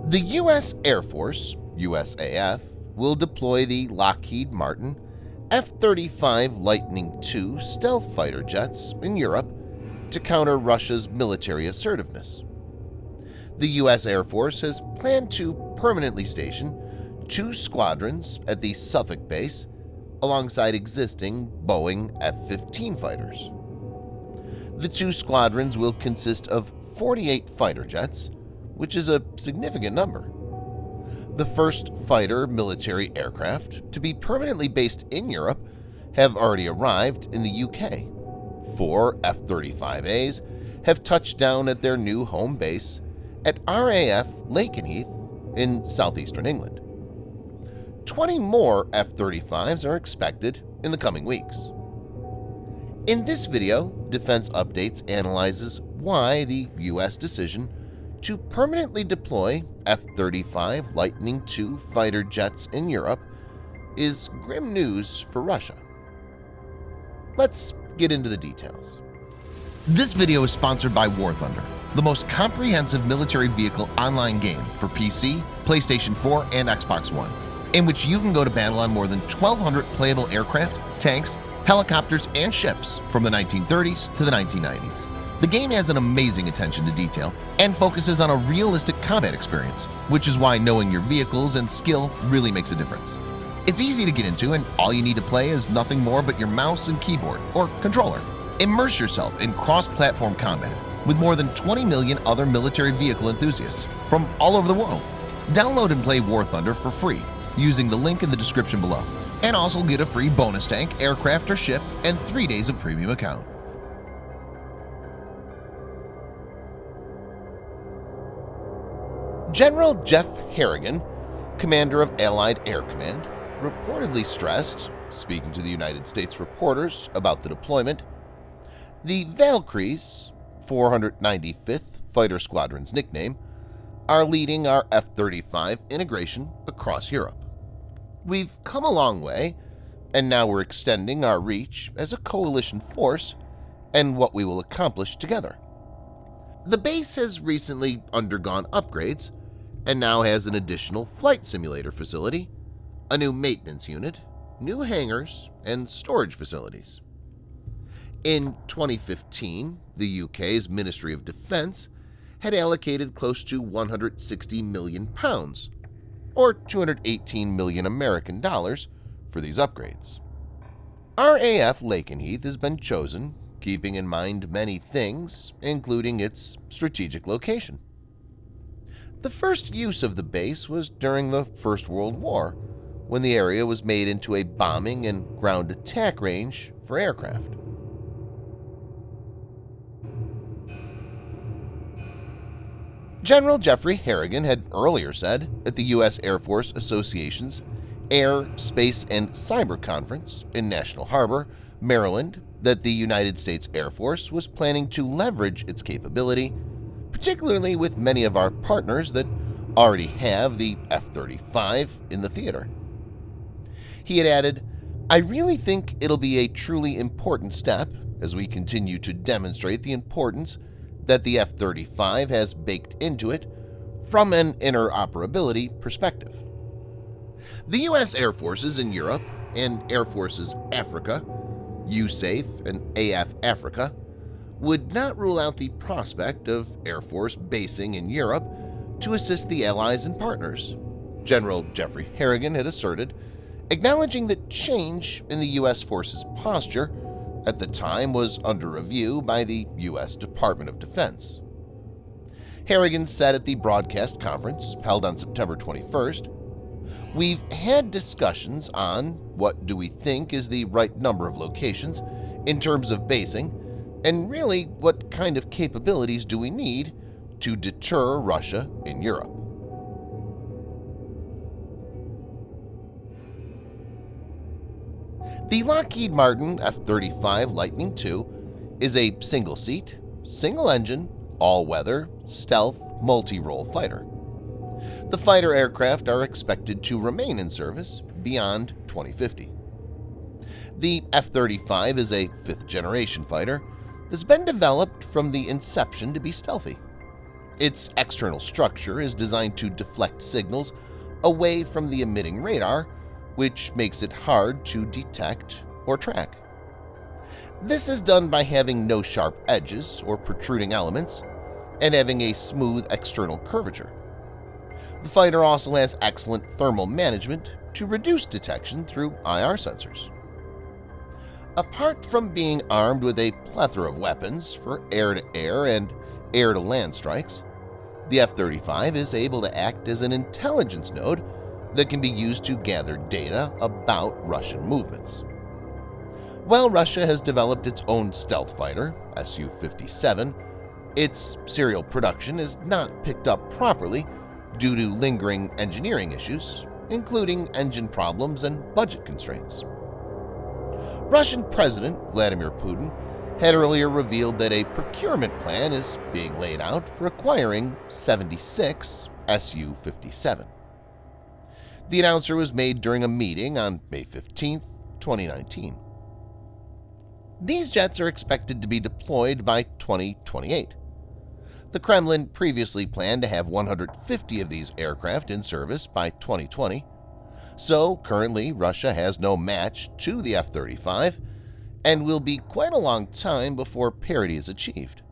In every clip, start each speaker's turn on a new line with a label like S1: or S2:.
S1: The U.S. Air Force, USAF, will deploy the Lockheed Martin F-35 Lightning II stealth fighter jets in Europe to counter Russia's military assertiveness. The U.S. Air Force has planned to permanently station 2 squadrons at the Suffolk base alongside existing Boeing F-15 fighters. The 2 squadrons will consist of 48 fighter jets, which is a significant number. The first fighter military aircraft to be permanently based in Europe have already arrived in the UK. 4 F-35As have touched down at their new home base at RAF Lakenheath in southeastern England. 20 more F-35s are expected in the coming weeks. In this video, Defense Updates analyzes why the U.S. decision to permanently deploy F-35 Lightning II fighter jets in Europe is grim news for Russia. Let's get into the details. This video is sponsored by War Thunder, the most comprehensive military vehicle online game for PC, PlayStation 4, and Xbox One, in which you can go to battle on more than 1,200 playable aircraft, tanks, helicopters, and ships from the 1930s to the 1990s. The game has an amazing attention to detail and focuses on a realistic combat experience, which is why knowing your vehicles and skill really makes a difference. It's easy to get into, and all you need to play is nothing more but your mouse and keyboard or controller. Immerse yourself in cross-platform combat with more than 20 million other military vehicle enthusiasts from all over the world. Download and play War Thunder for free using the link in the description below, and also get a free bonus tank, aircraft, or ship, and 3 days of premium account. General Jeff Harrigan, commander of Allied Air Command, reportedly stressed, speaking to the United States reporters about the deployment, the Valkyries, 495th Fighter Squadron's nickname, are leading our F-35 integration across Europe. We've come a long way, and now we're extending our reach as a coalition force and what we will accomplish together. The base has recently undergone upgrades and now has an additional flight simulator facility, a new maintenance unit, new hangars, and storage facilities. In 2015, the UK's Ministry of Defence had allocated close to £160 million, or 218 million American dollars, for these upgrades. RAF Lakenheath has been chosen, keeping in mind many things, including its strategic location. The first use of the base was during the First World War, when the area was made into a bombing and ground attack range for aircraft. General Jeffrey Harrigan had earlier said at the U.S. Air Force Association's Air, Space, and Cyber Conference in National Harbor, Maryland, that the United States Air Force was planning to leverage its capability, particularly with many of our partners that already have the F-35 in the theater. He had added, "I really think it'll be a truly important step as we continue to demonstrate the importance that the F-35 has baked into it from an interoperability perspective." The U.S. Air Forces in Europe and Air Forces Africa, USAF and AF Africa, would not rule out the prospect of Air Force basing in Europe to assist the allies and partners, General Jeffrey Harrigan had asserted, acknowledging that change in the U.S. forces posture at the time was under review by the U.S. Department of Defense. Harrigan said at the broadcast conference held on September 21st, "We've had discussions on what do we think is the right number of locations in terms of basing, and really what kind of capabilities do we need to deter Russia in Europe." The Lockheed Martin F-35 Lightning II is a single-seat, single-engine, all-weather, stealth, multi-role fighter. The fighter aircraft are expected to remain in service beyond 2050. The F-35 is a fifth-generation fighter that's been developed from the inception to be stealthy. Its external structure is designed to deflect signals away from the emitting radar, which makes it hard to detect or track. This is done by having no sharp edges or protruding elements and having a smooth external curvature. The fighter also has excellent thermal management to reduce detection through IR sensors. Apart from being armed with a plethora of weapons for air-to-air and air-to-land strikes, the F-35 is able to act as an intelligence node that can be used to gather data about Russian movements. While Russia has developed its own stealth fighter, Su-57, its serial production is not picked up properly due to lingering engineering issues, including engine problems and budget constraints. Russian President Vladimir Putin had earlier revealed that a procurement plan is being laid out for acquiring 76 Su-57. The announcement was made during a meeting on May 15, 2019. These jets are expected to be deployed by 2028. The Kremlin previously planned to have 150 of these aircraft in service by 2020, so currently Russia has no match to the F-35 and will be quite a long time before parity is achieved.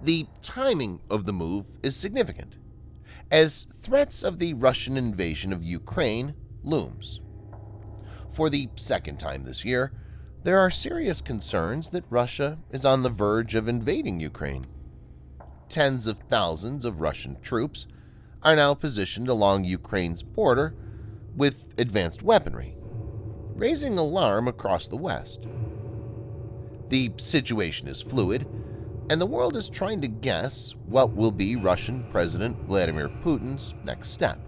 S1: The timing of the move is significant, as threats of the Russian invasion of Ukraine looms. For the second time this year, there are serious concerns that Russia is on the verge of invading Ukraine. Tens of thousands of Russian troops are now positioned along Ukraine's border with advanced weaponry, raising alarm across the West. The situation is fluid, and the world is trying to guess what will be Russian President Vladimir Putin's next step.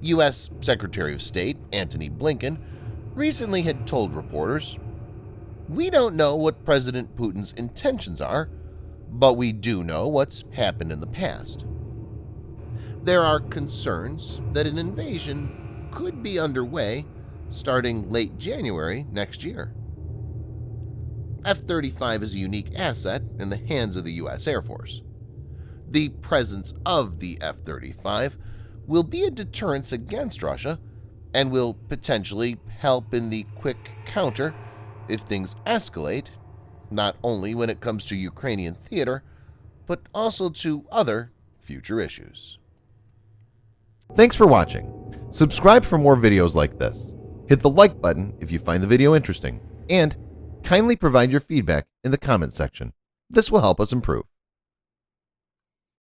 S1: U.S. Secretary of State Antony Blinken recently had told reporters, "We don't know what President Putin's intentions are, but we do know what's happened in the past." There are concerns that an invasion could be underway starting late January next year. F-35 is a unique asset in the hands of the U.S. Air Force. The presence of the F-35 will be a deterrence against Russia and will potentially help in the quick counter if things escalate, not only when it comes to Ukrainian theater, but also to other future issues. Thanks for watching. Subscribe for more videos like this. Hit the like button if you find the video interesting, and kindly provide your feedback in the comment section. This will help us improve.